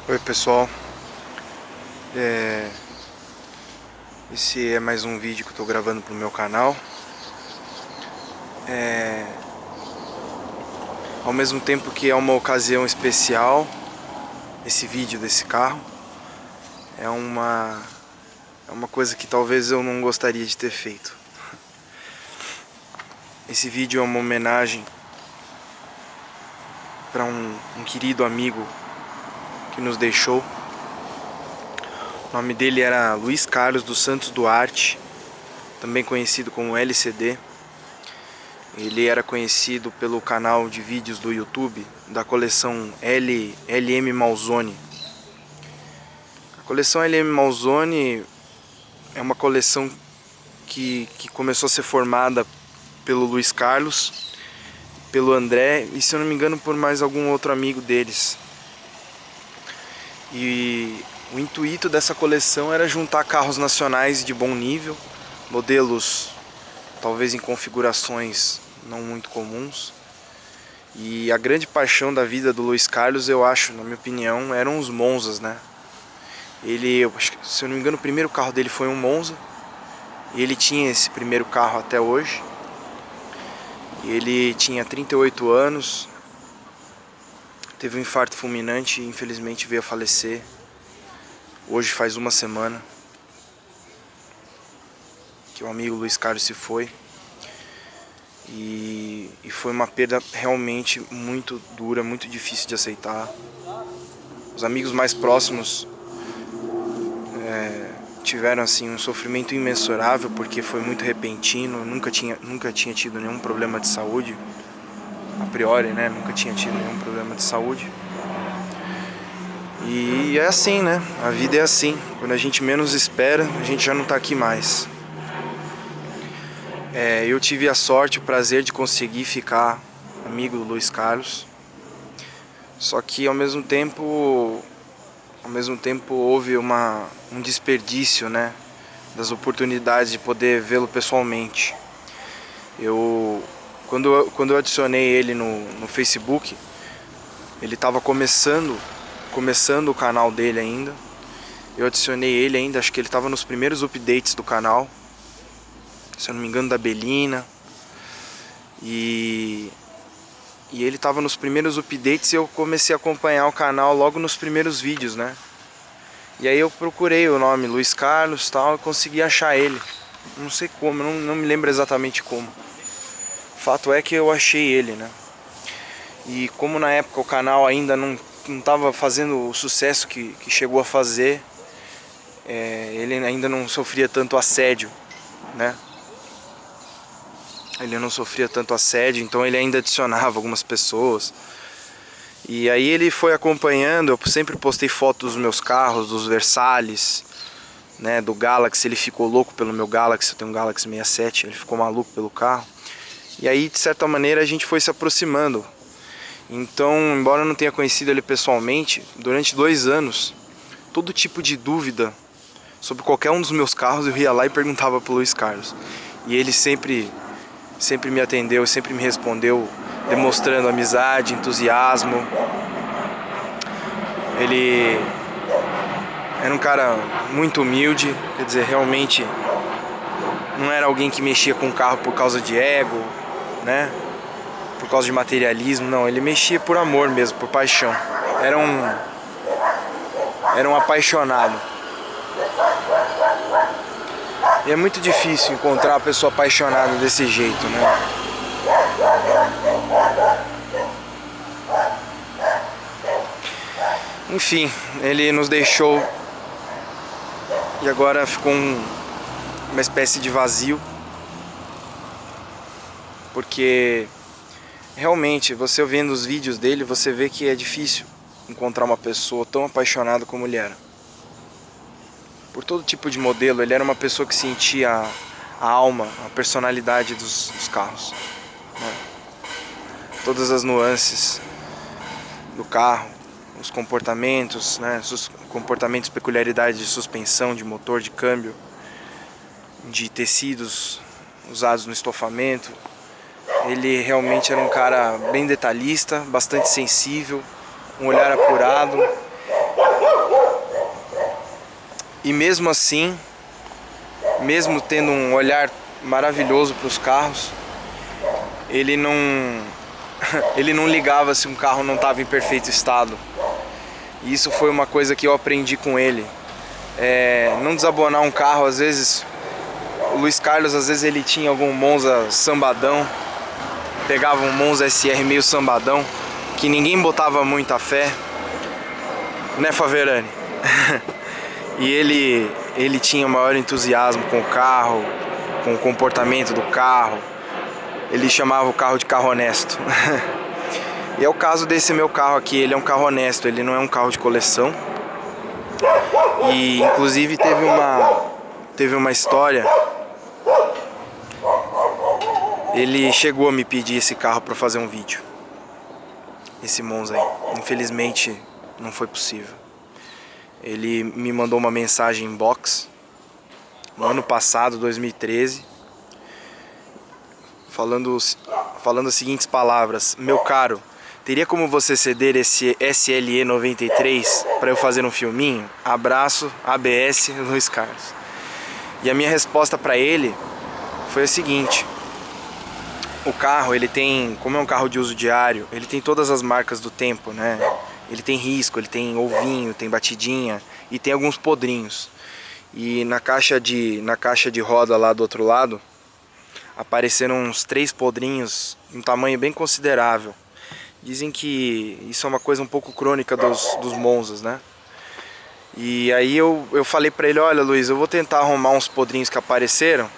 Oi pessoal, esse é mais um vídeo que eu estou gravando para o meu canal. Ao mesmo tempo que é uma ocasião especial, esse vídeo desse carro é uma coisa que talvez eu não gostaria de ter feito. Esse vídeo é uma homenagem para um querido amigo que nos deixou. O nome dele era Luiz Carlos dos Santos Duarte, também conhecido como LCD. Ele era conhecido pelo canal de vídeos do YouTube da coleção LM Malzone. A coleção LM Malzone é uma coleção que começou a ser formada pelo Luiz Carlos, pelo André e, se eu não me engano, por mais algum outro amigo deles. E o intuito dessa coleção era juntar carros nacionais de bom nível, modelos talvez em configurações não muito comuns. E a grande paixão da vida do Luiz Carlos, eu acho, na minha opinião, eram os Monzas, né? Se eu não me engano, o primeiro carro dele foi um Monza. E ele tinha esse primeiro carro até hoje. E ele tinha 38 anos. Teve um infarto fulminante e infelizmente veio a falecer. Hoje faz uma semana que o amigo Luiz Carlos se foi. E foi uma perda realmente muito dura, muito difícil de aceitar. Os amigos mais próximos tiveram assim um sofrimento imensurável, porque foi muito repentino. Nunca tinha tido nenhum problema de saúde, a priori, né? Nunca tinha tido nenhum problema de saúde. E é assim, né? A vida é assim. Quando a gente menos espera, a gente já não tá aqui mais. Eu tive a sorte, o prazer de conseguir ficar amigo do Luiz Carlos. Só que ao mesmo tempo houve um desperdício, né, das oportunidades de poder vê-lo pessoalmente. Quando eu adicionei ele no Facebook, ele estava começando o canal dele ainda. Eu adicionei ele ainda, acho que ele estava nos primeiros updates do canal, se eu não me engano, da Belina. E ele estava nos primeiros updates e eu comecei a acompanhar o canal logo nos primeiros vídeos, né? E aí eu procurei o nome Luiz Carlos tal, e consegui achar ele. Não sei como, não me lembro exatamente como. O fato é que eu achei ele, né? E como na época o canal ainda não estava fazendo o sucesso que chegou a fazer, ele ainda não sofria tanto assédio, né? Ele não sofria tanto assédio, então ele ainda adicionava algumas pessoas. E aí ele foi acompanhando, eu sempre postei fotos dos meus carros, dos Versales, né, do Galaxy. Ele ficou louco pelo meu Galaxy, eu tenho um Galaxy 67, ele ficou maluco pelo carro. E aí, de certa maneira, a gente foi se aproximando. Então, embora eu não tenha conhecido ele pessoalmente, durante 2 anos, todo tipo de dúvida sobre qualquer um dos meus carros eu ia lá e perguntava pro Luiz Carlos. E ele sempre me atendeu, sempre me respondeu, demonstrando amizade, entusiasmo. Ele era um cara muito humilde, quer dizer, realmente não era alguém que mexia com o carro por causa de ego, né? Por causa de materialismo, não, ele mexia por amor mesmo, por paixão. Era um apaixonado. E é muito difícil encontrar uma pessoa apaixonada desse jeito, né? Enfim, ele nos deixou e agora ficou uma espécie de vazio, porque realmente, você vendo os vídeos dele, você vê que é difícil encontrar uma pessoa tão apaixonada como ele era. Por todo tipo de modelo, ele era uma pessoa que sentia a alma, a personalidade dos carros, né? Todas as nuances do carro, os comportamentos, né? Os comportamentos, peculiaridades de suspensão, de motor, de câmbio, de tecidos usados no estofamento. Ele realmente era um cara bem detalhista, bastante sensível, um olhar apurado. E mesmo assim, mesmo tendo um olhar maravilhoso para os carros, ele não ligava se um carro não estava em perfeito estado. E isso foi uma coisa que eu aprendi com ele. Não desabonar um carro. Às vezes, o Luiz Carlos, às vezes ele tinha algum Monza sambadão, pegava um Monza SR meio sambadão, que ninguém botava muita fé, né, Faverani? E ele tinha o maior entusiasmo com o carro, com o comportamento do carro. Ele chamava o carro de carro honesto. E é o caso desse meu carro aqui. Ele é um carro honesto, ele não é um carro de coleção. E inclusive teve uma história. Ele chegou a me pedir esse carro para fazer um vídeo, esse Monza aí. Infelizmente não foi possível. Ele me mandou uma mensagem inbox no ano passado, 2013, falando as seguintes palavras: meu caro, teria como você ceder esse SLE 93 para eu fazer um filminho? Abraço, ABS, Luiz Carlos. E a minha resposta para ele foi a seguinte: o carro, ele tem, como é um carro de uso diário, ele tem todas as marcas do tempo, né? Ele tem risco, ele tem ovinho, tem batidinha e tem alguns podrinhos. E na caixa de roda lá do outro lado apareceram uns 3 podrinhos, um tamanho bem considerável. Dizem que isso é uma coisa um pouco crônica dos Monzas, né? E aí eu falei pra ele: olha, Luiz, eu vou tentar arrumar uns podrinhos que apareceram,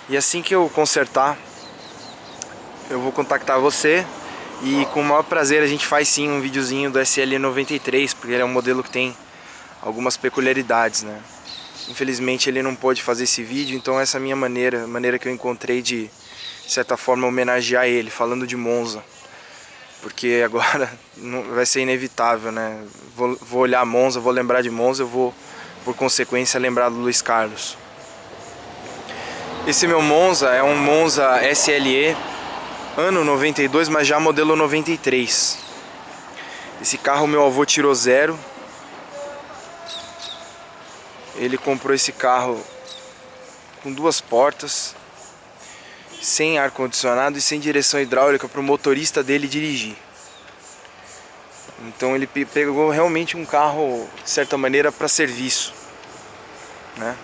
e assim que eu consertar, eu vou contactar você, e com o maior prazer a gente faz sim um videozinho do SL93, porque ele é um modelo que tem algumas peculiaridades, né? Infelizmente ele não pôde fazer esse vídeo, então essa é a minha maneira que eu encontrei de certa forma homenagear ele, falando de Monza. Porque agora vai ser inevitável, né? Vou olhar Monza, vou lembrar de Monza, eu vou, por consequência, lembrar do Luiz Carlos. Esse meu Monza é um Monza SLE, ano 92, mas já modelo 93. Esse carro meu avô tirou zero. Ele comprou esse carro com 2 portas, sem ar-condicionado e sem direção hidráulica para o motorista dele dirigir. Então ele pegou realmente um carro, de certa maneira, para serviço, né?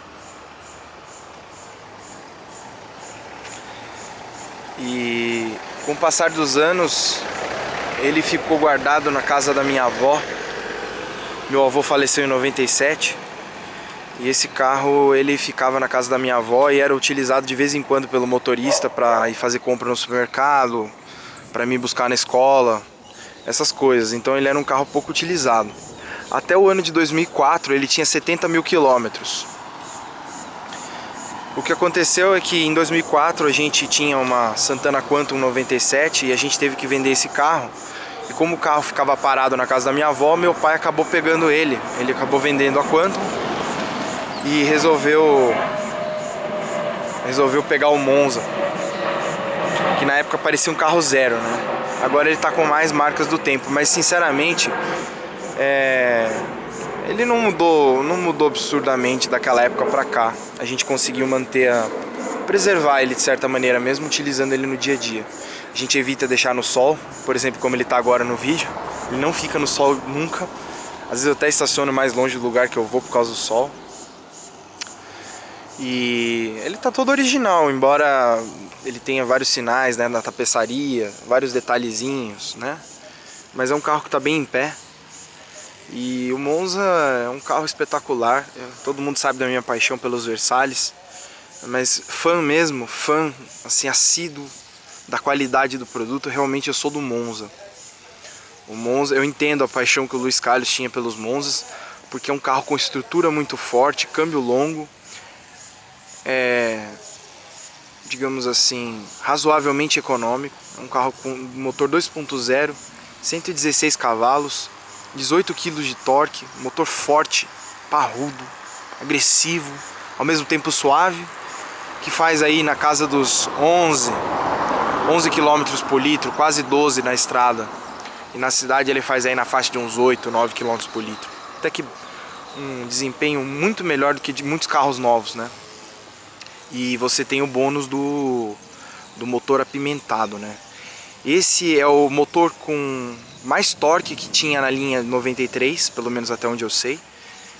E com o passar dos anos, ele ficou guardado na casa da minha avó. Meu avô faleceu em 97. E esse carro, ele ficava na casa da minha avó e era utilizado de vez em quando pelo motorista para ir fazer compra no supermercado, para me buscar na escola, essas coisas. Então ele era um carro pouco utilizado. Até o ano de 2004 ele tinha 70 mil quilômetros. O que aconteceu é que em 2004 a gente tinha uma Santana Quantum 97 e a gente teve que vender esse carro. E como o carro ficava parado na casa da minha avó, meu pai acabou pegando ele. Ele acabou vendendo a Quantum e resolveu pegar o Monza, que na época parecia um carro zero, né? Agora ele tá com mais marcas do tempo, mas sinceramente ele não mudou absurdamente daquela época pra cá. A gente conseguiu preservar ele de certa maneira, mesmo utilizando ele no dia a dia. A gente evita deixar no sol, por exemplo, como ele tá agora no vídeo. Ele não fica no sol nunca. Às vezes eu até estaciono mais longe do lugar que eu vou por causa do sol. E ele tá todo original, embora ele tenha vários sinais, né, na tapeçaria, vários detalhezinhos, né? Mas é um carro que tá bem em pé. E o Monza é um carro espetacular. Todo mundo sabe da minha paixão pelos Versalhes, mas fã mesmo, fã assim assíduo da qualidade do produto, realmente eu sou do Monza. O Monza, eu entendo a paixão que o Luiz Carlos tinha pelos Monzas, porque é um carro com estrutura muito forte, câmbio longo, digamos assim, razoavelmente econômico. É um carro com motor 2.0, 116 cavalos, 18 kg de torque, motor forte, parrudo, agressivo, ao mesmo tempo suave, que faz aí na casa dos 11 km por litro, quase 12 na estrada. E na cidade ele faz aí na faixa de uns 8, 9 km por litro. Até que um desempenho muito melhor do que de muitos carros novos, né? E você tem o bônus do motor apimentado, né? Esse é o motor com mais torque que tinha na linha 93, pelo menos até onde eu sei.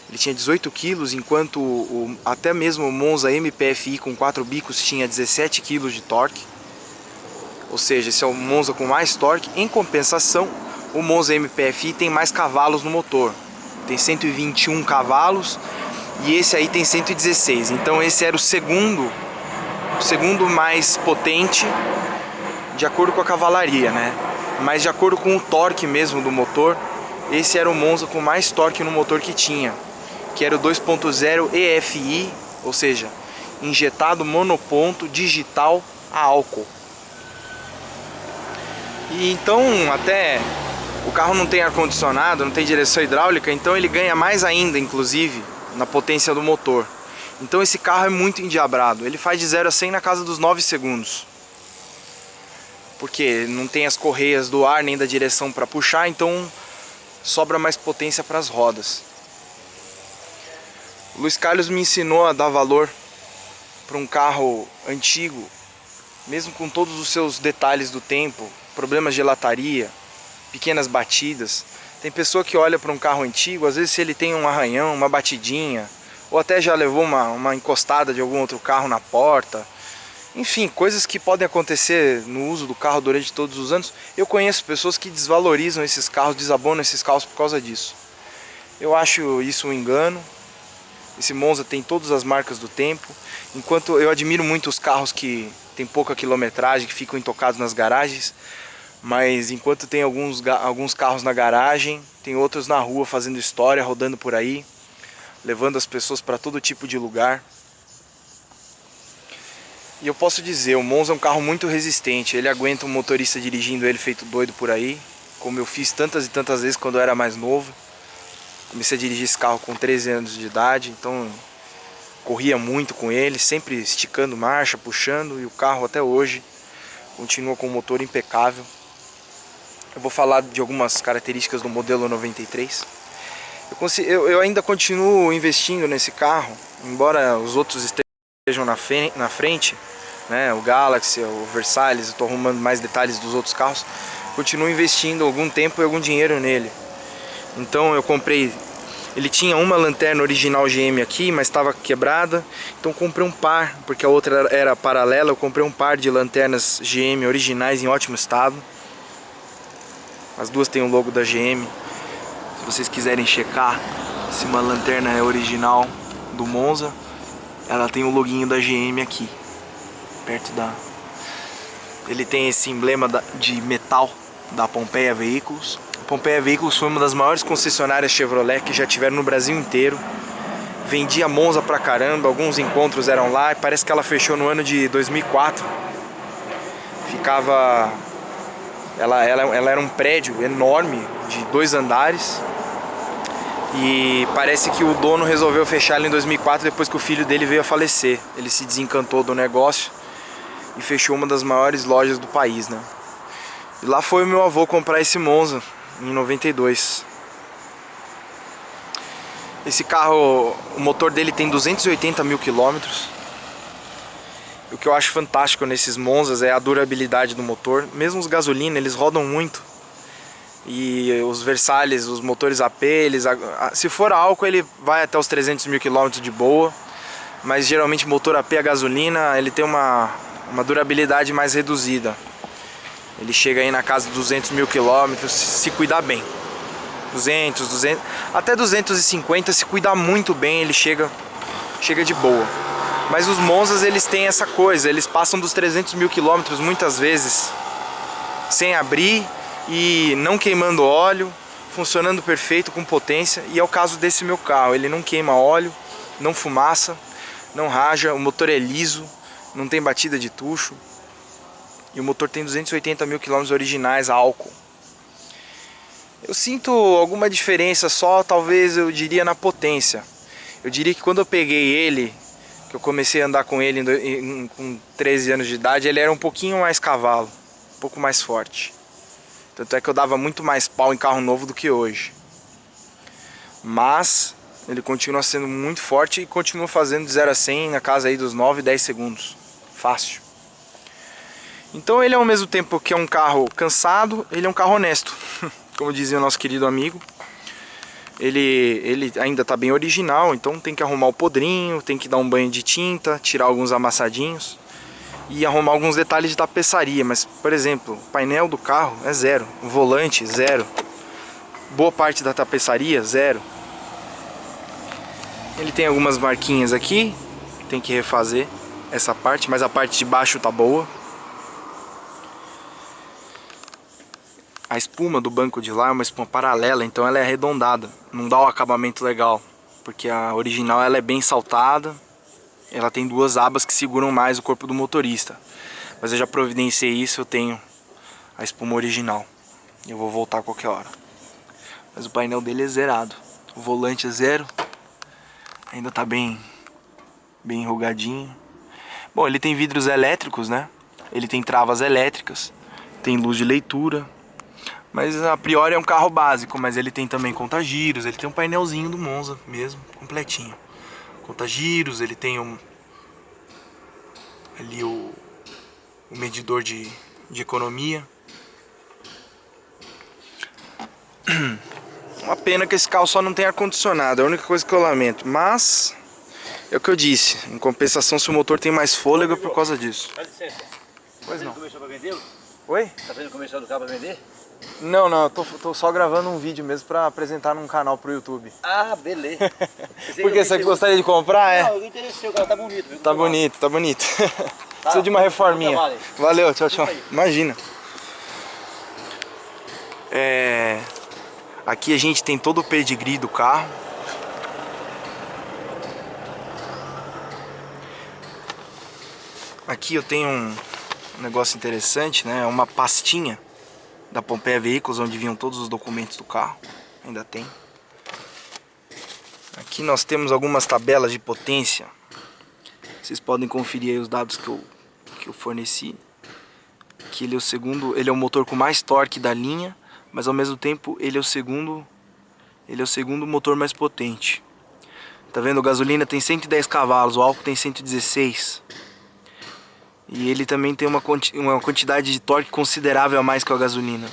Ele tinha 18 kg, enquanto até mesmo o Monza MPFI com 4 bicos tinha 17 kg de torque. Ou seja, esse é o Monza com mais torque. Em compensação, o Monza MPFI tem mais cavalos no motor. Tem 121 cavalos e esse aí tem 116. Então esse era o segundo mais potente de acordo com a cavalaria, né? Mas de acordo com o torque mesmo do motor, esse era o Monza com mais torque no motor que tinha, que era o 2.0 EFI, ou seja, injetado monoponto digital a álcool. E então até o carro não tem ar-condicionado, não tem direção hidráulica, então ele ganha mais ainda, inclusive, na potência do motor. Então esse carro é muito endiabrado, ele faz de 0 a 100 na casa dos 9 segundos. Porque não tem as correias do ar nem da direção para puxar, então sobra mais potência para as rodas. O Luiz Carlos me ensinou a dar valor para um carro antigo, mesmo com todos os seus detalhes do tempo, problemas de lataria, pequenas batidas. Tem pessoa que olha para um carro antigo, às vezes se ele tem um arranhão, uma batidinha, ou até já levou uma encostada de algum outro carro na porta. Enfim, coisas que podem acontecer no uso do carro durante todos os anos. Eu conheço pessoas que desvalorizam esses carros, desabonam esses carros por causa disso. Eu acho isso um engano. Esse Monza tem todas as marcas do tempo. Enquanto eu admiro muito os carros que tem pouca quilometragem, que ficam intocados nas garagens. Mas enquanto tem alguns carros na garagem, tem outros na rua fazendo história, rodando por aí, levando as pessoas para todo tipo de lugar. E eu posso dizer, o Monza é um carro muito resistente, ele aguenta um motorista dirigindo ele feito doido por aí, como eu fiz tantas e tantas vezes quando eu era mais novo. Comecei a dirigir esse carro com 13 anos de idade, então corria muito com ele, sempre esticando marcha, puxando, e o carro até hoje continua com o motor impecável. Eu vou falar de algumas características do modelo 93. Eu ainda continuo investindo nesse carro, embora os outros estejam na frente, né? O Galaxy, o Versalhes, eu estou arrumando mais detalhes dos outros carros. Continuo investindo algum tempo e algum dinheiro nele. Então eu comprei, ele tinha uma lanterna original GM aqui, mas estava quebrada, então comprei um par, porque a outra era paralela. Eu comprei um par de lanternas GM originais em ótimo estado. As duas têm o logo da GM. Se vocês quiserem checar se uma lanterna é original do Monza, ela tem o loginho da GM aqui, perto da... Ele tem esse emblema de metal da Pompeia Veículos. A Pompeia Veículos foi uma das maiores concessionárias Chevrolet que já tiveram no Brasil inteiro. Vendia Monza pra caramba, alguns encontros eram lá, e parece que ela fechou no ano de 2004. Ficava... Ela era um prédio enorme, de 2 andares. E parece que o dono resolveu fechar ela em 2004 depois que o filho dele veio a falecer. Ele se desencantou do negócio e fechou uma das maiores lojas do país, né? E lá foi o meu avô comprar esse Monza em 92. Esse carro, o motor dele tem 280 mil quilômetros. O que eu acho fantástico nesses Monzas é a durabilidade do motor. Mesmo os gasolina, eles rodam muito. E os Versalhes, os motores AP, se for a álcool ele vai até os 300 mil quilômetros de boa. Mas geralmente motor AP a gasolina, ele tem uma durabilidade mais reduzida. Ele chega aí na casa de 200 mil quilômetros, se cuidar bem. 200, até 250, se cuidar muito bem, ele chega de boa. Mas os Monzas, eles têm essa coisa, eles passam dos 300 mil quilômetros muitas vezes sem abrir e não queimando óleo, funcionando perfeito, com potência. E é o caso desse meu carro, ele não queima óleo, não fumaça, não raja, o motor é liso, não tem batida de tucho. E o motor tem 280 mil quilômetros originais a álcool. Eu sinto alguma diferença só, talvez eu diria na potência. Eu diria que quando eu peguei ele, que eu comecei a andar com ele com 13 anos de idade, ele era um pouquinho mais cavalo, um pouco mais forte. Tanto é que eu dava muito mais pau em carro novo do que hoje. Mas Ele continua sendo muito forte e continua fazendo de 0 a 100 na casa aí dos 9, 10 segundos. Fácil. Então ele ao mesmo tempo que é um carro cansado, ele é um carro honesto. Como dizia o nosso querido amigo. Ele ainda está bem original, então tem que arrumar o podrinho, tem que dar um banho de tinta, tirar alguns amassadinhos e arrumar alguns detalhes de tapeçaria. Mas, por exemplo, o painel do carro é zero, o volante zero, boa parte da tapeçaria zero. Ele tem algumas marquinhas aqui, tem que refazer essa parte, mas a parte de baixo tá boa. A espuma do banco de lá é uma espuma paralela, então ela é arredondada, não dá o acabamento legal, porque a original ela é bem saltada, ela tem duas abas que seguram mais o corpo do motorista. Mas eu já providenciei isso, eu tenho a espuma original, eu vou voltar a qualquer hora. Mas o painel dele é zerado, o volante é zero, ainda tá bem enrugadinho. Bom, ele tem vidros elétricos, né? Ele tem travas elétricas, tem luz de leitura. Mas a priori é um carro básico, mas ele tem também contagiros, ele tem um painelzinho do Monza mesmo, completinho. Contagiros, ele tem ali o medidor de economia. Uma pena que esse carro só não tem ar-condicionado, é a única coisa que eu lamento. Mas, é o que eu disse, em compensação se o motor tem mais fôlego é por causa disso. Dá licença. Pois não. Tá fazendo comercial pra vender? Oi? Tá fazendo comercial do carro pra vender? Não, eu tô só gravando um vídeo mesmo pra apresentar num canal pro YouTube. Ah, beleza. Porque você gostaria de comprar, é? Não, eu interessei, o carro tá bonito. Viu? Tá bonito, tá bonito. Precisa de uma reforminha. Valeu, tchau, tchau. Imagina. Aqui a gente tem todo o pedigree do carro. Aqui eu tenho um negócio interessante, né? Uma pastinha da Pompeia Veículos, onde vinham todos os documentos do carro. Ainda tem. Aqui nós temos algumas tabelas de potência. Vocês podem conferir aí os dados que eu forneci. Que ele é o segundo, ele é o motor com mais torque da linha, mas ao mesmo tempo ele é o segundo motor mais potente. Tá vendo? A gasolina tem 110 cavalos, o álcool tem 116. E ele também tem uma quantidade de torque considerável a mais que a gasolina.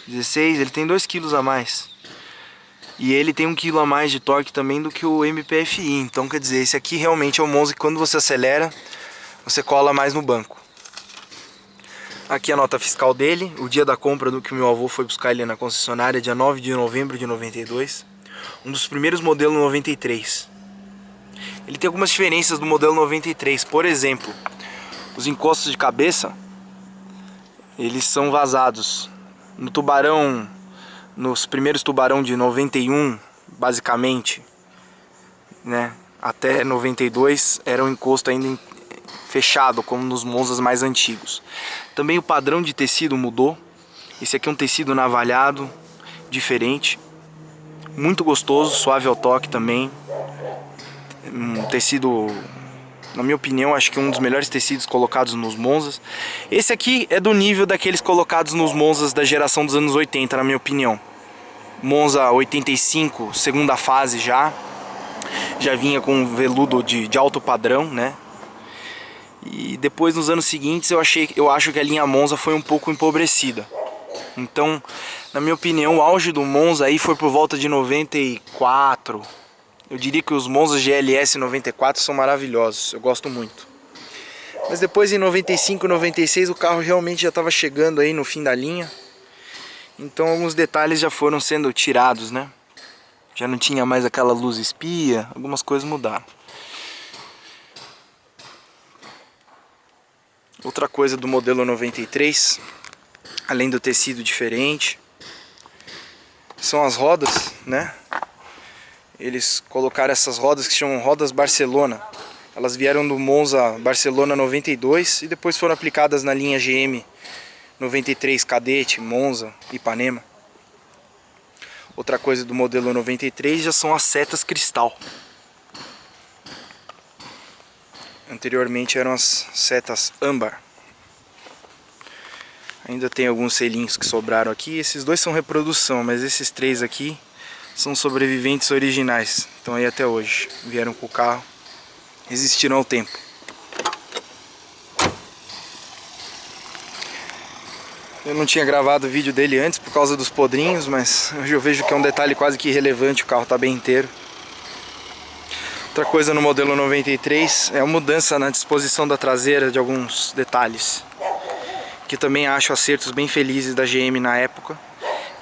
16, ele tem 2 kg a mais. E ele tem 1 kg a mais de torque também do que o MPFI. Então quer dizer, esse aqui realmente é o Monza que quando você acelera, você cola mais no banco. Aqui a nota fiscal dele, o dia da compra do que o meu avô foi buscar ele na concessionária, dia 9 de novembro de 92. Um dos primeiros modelos 93. Ele tem algumas diferenças do modelo 93, por exemplo... Os encostos de cabeça, eles são vazados. No tubarão, nos primeiros tubarão de 91, basicamente, né, até 92, era um encosto ainda fechado, como nos Monzas mais antigos. Também o padrão de tecido mudou. Esse aqui é um tecido navalhado, diferente. Muito gostoso, suave ao toque também. Um tecido... Na minha opinião, acho que um dos melhores tecidos colocados nos Monzas. Esse aqui é do nível daqueles colocados nos Monzas da geração dos anos 80, na minha opinião. Monza 85, segunda fase já. Já vinha com veludo de alto padrão, né? E depois, nos anos seguintes, eu acho que a linha Monza foi um pouco empobrecida. Então, na minha opinião, o auge do Monza aí foi por volta de 94. Eu diria que os Monza GLS 94 são maravilhosos, eu gosto muito. Mas depois em 95, 96 o carro realmente já estava chegando aí no fim da linha. Então alguns detalhes já foram sendo tirados, né? Já não tinha mais aquela luz espia, algumas coisas mudaram. Outra coisa do modelo 93, além do tecido diferente, são as rodas, né? Eles colocaram essas rodas que se chamam rodas Barcelona. Elas vieram do Monza Barcelona 92 e depois foram aplicadas na linha GM 93 Cadete, Monza, Ipanema. Outra coisa do modelo 93 já são as setas cristal. Anteriormente eram as setas âmbar. Ainda tem alguns selinhos que sobraram aqui. Esses dois são reprodução, mas esses três aqui são sobreviventes originais. estão aí até hoje. Vieram com o carro, resistiram ao tempo. Eu não tinha gravado o vídeo dele antes por causa dos podrinhos, mas hoje eu vejo que é um detalhe quase que irrelevante, o carro está bem inteiro. Outra coisa no modelo 93 é a mudança na disposição da traseira de alguns detalhes, que também acho acertos bem felizes da GM na época.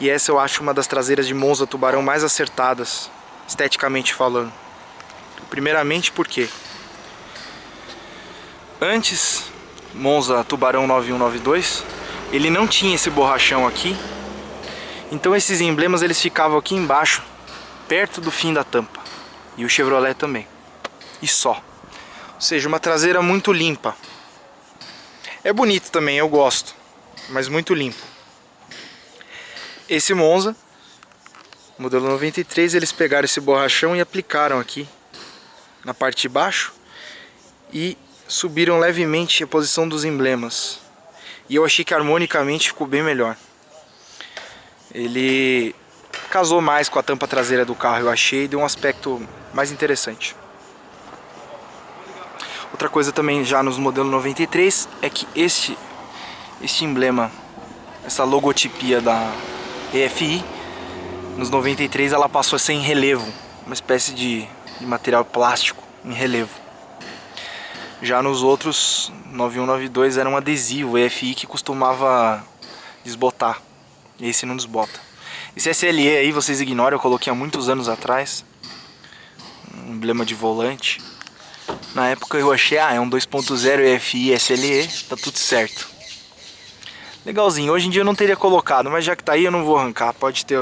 E essa eu acho uma das traseiras de Monza Tubarão mais acertadas, esteticamente falando. Primeiramente porque antes, Monza Tubarão 9192, ele não tinha esse borrachão aqui. Então esses emblemas eles ficavam aqui embaixo, perto do fim da tampa. E o Chevrolet também. E só. Ou seja, uma traseira muito limpa. É bonito também, eu gosto. Mas muito limpo. Esse Monza, modelo 93, eles pegaram esse borrachão e aplicaram aqui na parte de baixo. E subiram levemente a posição dos emblemas. E eu achei que harmonicamente ficou bem melhor. Ele casou mais com a tampa traseira do carro, eu achei, e deu um aspecto mais interessante. Outra coisa também já nos modelos 93 é que este emblema, essa logotipia da EFI, nos 93 ela passou a ser em relevo, uma espécie de material plástico em relevo. Já nos outros 9192 era um adesivo EFI que costumava desbotar. Esse não desbota. Esse SLE aí vocês ignoram, eu coloquei há muitos anos atrás. Um emblema de volante. Na época eu achei, é um 2.0 EFI SLE, tá tudo certo. Legalzinho, hoje em dia eu não teria colocado, mas já que tá aí eu não vou arrancar. Pode ter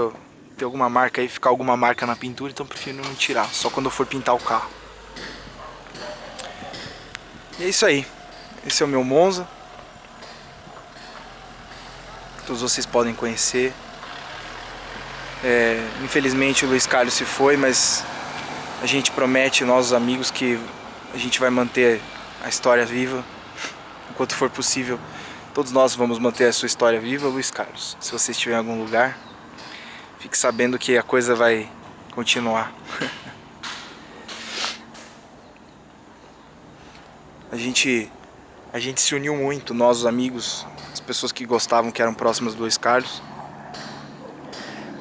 alguma marca aí, ficar alguma marca na pintura, então eu prefiro não tirar, só quando eu for pintar o carro. E é isso aí, esse é o meu Monza. Todos vocês podem conhecer. Infelizmente o Luiz Carlos se foi, mas a gente promete, nós os amigos, que a gente vai manter a história viva enquanto for possível. Todos nós vamos manter a sua história viva, Luiz Carlos. Se você estiver em algum lugar, fique sabendo que a coisa vai continuar. A gente se uniu muito, nós os amigos, as pessoas que gostavam, que eram próximas do Luiz Carlos.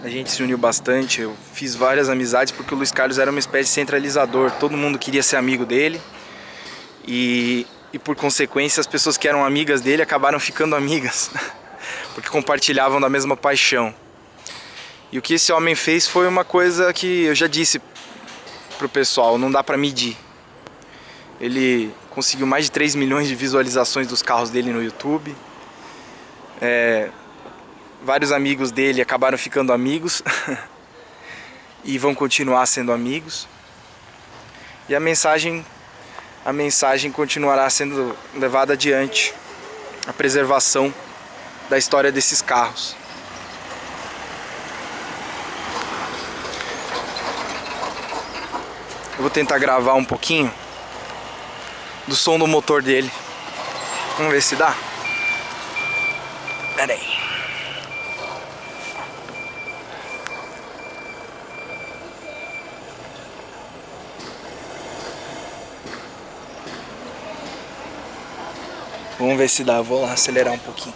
A gente se uniu bastante, eu fiz várias amizades porque o Luiz Carlos era uma espécie de centralizador. Todo mundo queria ser amigo dele e por consequência as pessoas que eram amigas dele acabaram ficando amigas porque compartilhavam da mesma paixão. E o que esse homem fez foi uma coisa que eu já disse pro pessoal, não dá pra medir. Ele conseguiu mais de 3 milhões de visualizações dos carros dele no YouTube. Vários amigos dele acabaram ficando amigos e vão continuar sendo amigos. E a mensagem continuará sendo levada adiante, a preservação da história desses carros. Eu vou tentar gravar um pouquinho do som do motor dele. Vamos ver se dá. Pera aí. Vamos ver se dá, vou lá acelerar um pouquinho.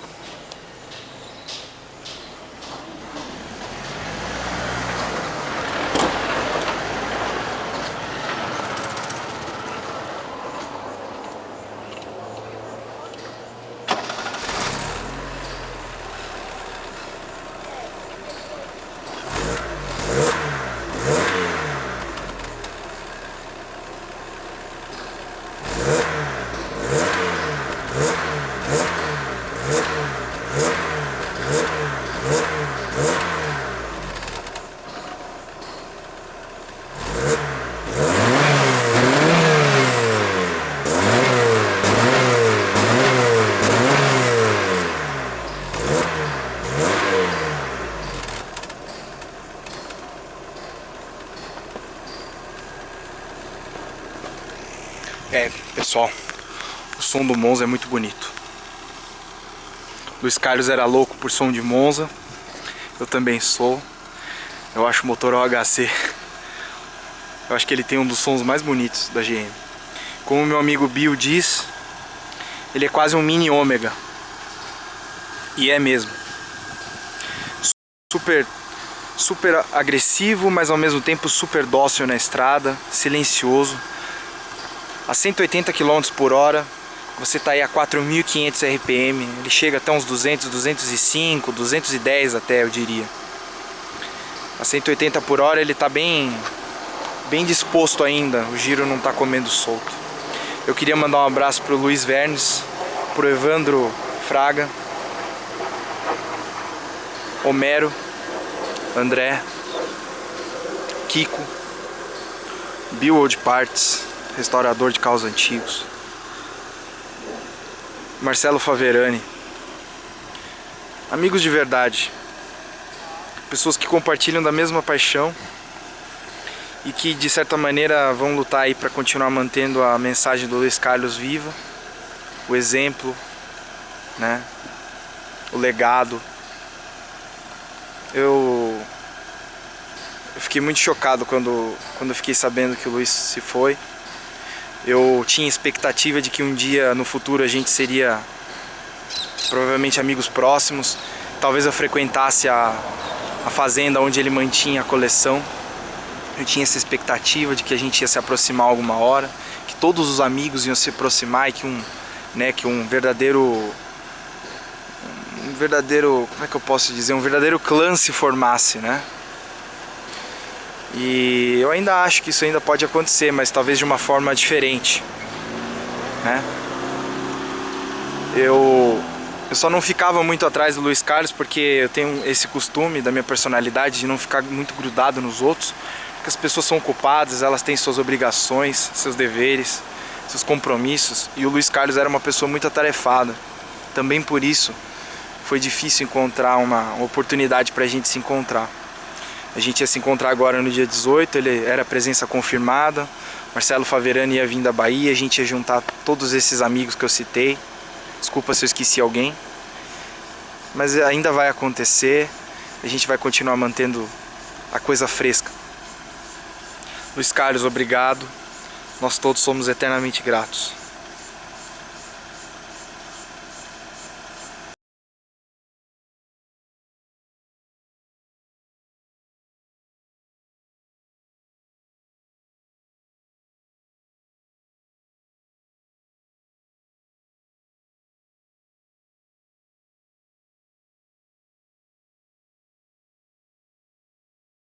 Pessoal, o som do Monza é muito bonito. Luiz Carlos era louco por som de Monza, eu também sou. Eu acho o motor OHC Eu acho que ele tem um dos sons mais bonitos da GM. Como meu amigo Bill diz, ele é quase um mini Ômega. E é mesmo. Super agressivo, mas ao mesmo tempo super dócil na estrada, silencioso. A 180 km por hora, você está aí a 4.500 RPM, ele chega até uns 200, 205, 210 até, eu diria. A 180 por hora ele está bem disposto ainda, o giro não está comendo solto. Eu queria mandar um abraço para o Luiz Vernes, para o Evandro Fraga, Homero, André, Kiko, Bill Old Parts, restaurador de carros antigos, Marcelo Faverani. Amigos de verdade, pessoas que compartilham da mesma paixão e que de certa maneira vão lutar aí para continuar mantendo a mensagem do Luiz Carlos viva, o exemplo, né? O legado. Eu fiquei muito chocado quando eu fiquei sabendo que o Luiz se foi. Eu tinha expectativa de que um dia no futuro a gente seria provavelmente amigos próximos. Talvez eu frequentasse a fazenda onde ele mantinha a coleção. Eu tinha essa expectativa de que a gente ia se aproximar alguma hora, que todos os amigos iam se aproximar e que um verdadeiro, como é que eu posso dizer, um verdadeiro clã se formasse, né? E eu ainda acho que isso ainda pode acontecer, mas talvez de uma forma diferente, né? Eu só não ficava muito atrás do Luiz Carlos porque eu tenho esse costume da minha personalidade de não ficar muito grudado nos outros, porque as pessoas são ocupadas, elas têm suas obrigações, seus deveres, seus compromissos, e o Luiz Carlos era uma pessoa muito atarefada. Também por isso foi difícil encontrar uma oportunidade para a gente se encontrar. A gente ia se encontrar agora no dia 18, ele era presença confirmada. Marcelo Faverani ia vir da Bahia, a gente ia juntar todos esses amigos que eu citei. Desculpa se eu esqueci alguém. Mas ainda vai acontecer, a gente vai continuar mantendo a coisa fresca. Luiz Carlos, obrigado. Nós todos somos eternamente gratos.